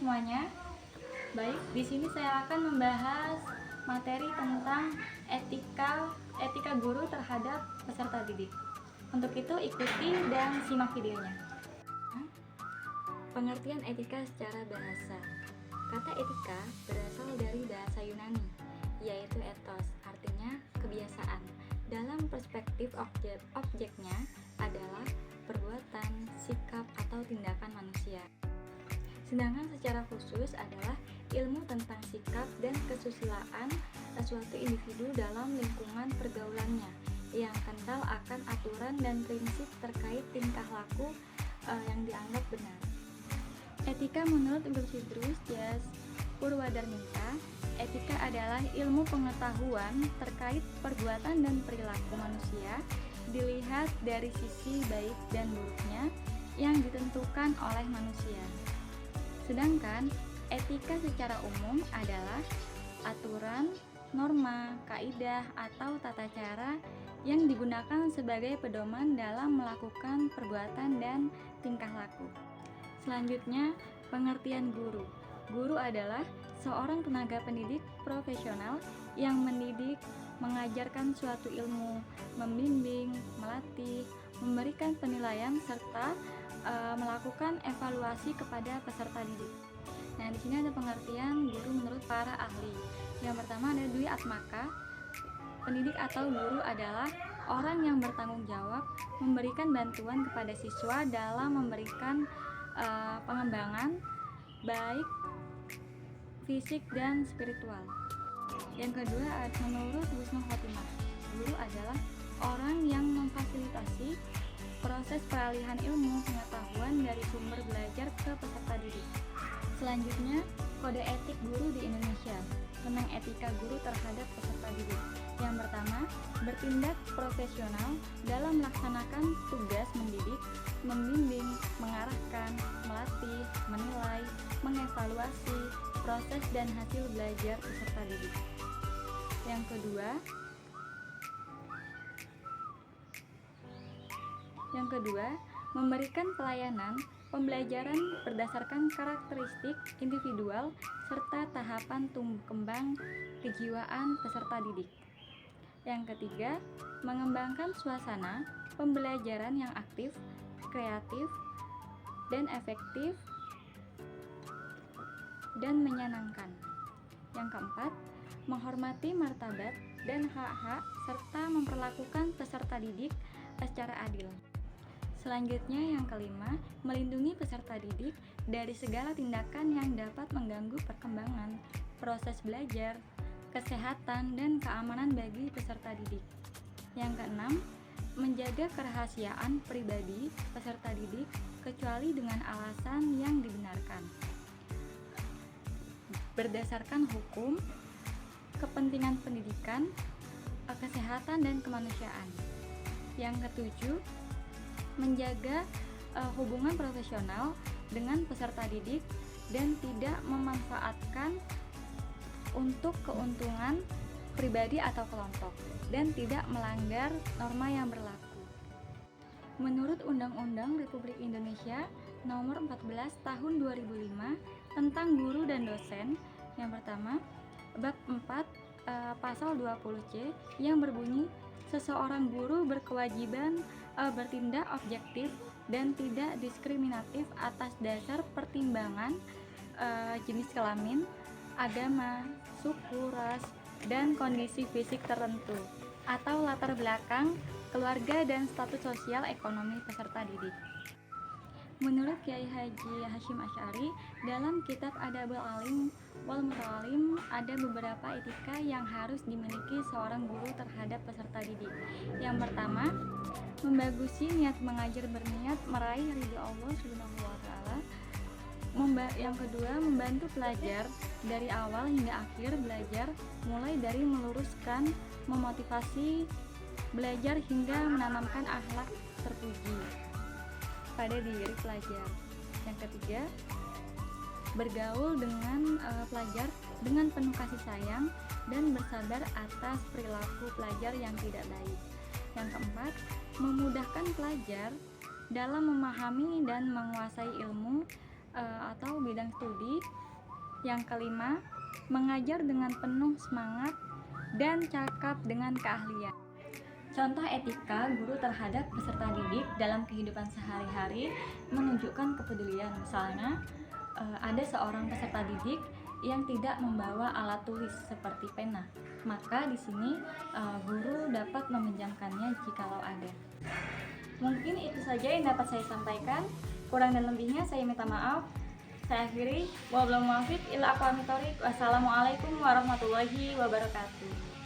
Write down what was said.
semuanya. Baik, di sini saya akan membahas materi tentang etika guru terhadap peserta didik. Untuk itu ikuti dan simak videonya. Pengertian etika secara bahasa. Kata etika berasal dari bahasa Yunani, yaitu ethos, artinya kebiasaan. Dalam perspektif objeknya adalah perbuatan, sikap, atau tindakan manusia. Sedangkan secara khusus adalah ilmu tentang sikap dan kesusilaan suatu individu dalam lingkungan pergaulannya yang kental akan aturan dan prinsip terkait tingkah laku yang dianggap benar. Etika menurut Gursidrus Jas Purwadarminta, etika adalah ilmu pengetahuan terkait perbuatan dan perilaku manusia dilihat dari sisi baik dan buruknya yang ditentukan oleh manusia. Sedangkan etika secara umum adalah aturan, norma, kaidah, atau tata cara yang digunakan sebagai pedoman dalam melakukan perbuatan dan tingkah laku. Selanjutnya, pengertian guru. Guru adalah seorang tenaga pendidik profesional yang mendidik, mengajarkan suatu ilmu, membimbing, melatih, memberikan penilaian, serta melakukan evaluasi kepada peserta didik. Nah, di sini ada pengertian guru menurut para ahli. Yang pertama ada Dwi Atmaka. Pendidik atau guru adalah orang yang bertanggung jawab memberikan bantuan kepada siswa dalam memberikan pengembangan baik fisik dan spiritual. Yang kedua, menurut Wisnu Khotimah, guru adalah orang yang memfasilitasi proses peralihan ilmu pengetahuan dari sumber belajar ke peserta didik. Selanjutnya, kode etik guru di Indonesia tentang etika guru terhadap peserta didik. Yang pertama, bertindak profesional dalam melaksanakan tugas mendidik, membimbing, mengarahkan, melatih, menilai, mengevaluasi proses dan hasil belajar peserta didik. Yang kedua, memberikan pelayanan pembelajaran berdasarkan karakteristik individual serta tahapan tumbuh kembang kejiwaan peserta didik. Yang ketiga, mengembangkan suasana pembelajaran yang aktif, kreatif, dan efektif dan menyenangkan. Yang keempat, menghormati martabat dan hak-hak serta memperlakukan peserta didik secara adil. Selanjutnya, yang kelima, melindungi peserta didik dari segala tindakan yang dapat mengganggu perkembangan, proses belajar, kesehatan, dan keamanan bagi peserta didik. Yang keenam, menjaga kerahasiaan pribadi peserta didik kecuali dengan alasan yang dibenarkan berdasarkan hukum, kepentingan pendidikan, kesehatan, dan kemanusiaan. Yang ketujuh, menjaga hubungan profesional dengan peserta didik dan tidak memanfaatkan untuk keuntungan pribadi atau kelompok dan tidak melanggar norma yang berlaku. Menurut Undang-Undang Republik Indonesia Nomor 14 Tahun 2005 tentang guru dan dosen, yang pertama, bab 4 pasal 20C yang berbunyi seseorang guru berkewajiban bertindak objektif dan tidak diskriminatif atas dasar pertimbangan jenis kelamin, agama, suku, ras, dan kondisi fisik tertentu atau latar belakang keluarga dan status sosial ekonomi peserta didik. Menurut Kiai Haji Hashim Asy'ari, dalam kitab Adabul Alim wal Muta'allim ada beberapa etika yang harus dimiliki seorang guru terhadap peserta didik. Yang pertama, membagusi niat mengajar berniat meraih ridho Allah Subhanahu wa taala. Yang kedua, membantu pelajar dari awal hingga akhir belajar, mulai dari meluruskan, memotivasi belajar hingga menanamkan akhlak terpuji pada diri pelajar. Yang ketiga, bergaul dengan pelajar dengan penuh kasih sayang dan bersabar atas perilaku pelajar yang tidak baik. Yang keempat, memudahkan pelajar dalam memahami dan menguasai ilmu atau bidang studi. Yang kelima, mengajar dengan penuh semangat dan cakap dengan keahlian. Contoh etika guru terhadap peserta didik dalam kehidupan sehari-hari menunjukkan kepedulian. Misalnya, ada seorang peserta didik yang tidak membawa alat tulis seperti pena, maka di sini guru dapat meminjamkannya jikalau ada. Mungkin itu saja yang dapat saya sampaikan. Kurang dan lebihnya saya minta maaf. Saya akhiri. Wassalamualaikum warahmatullahi wabarakatuh.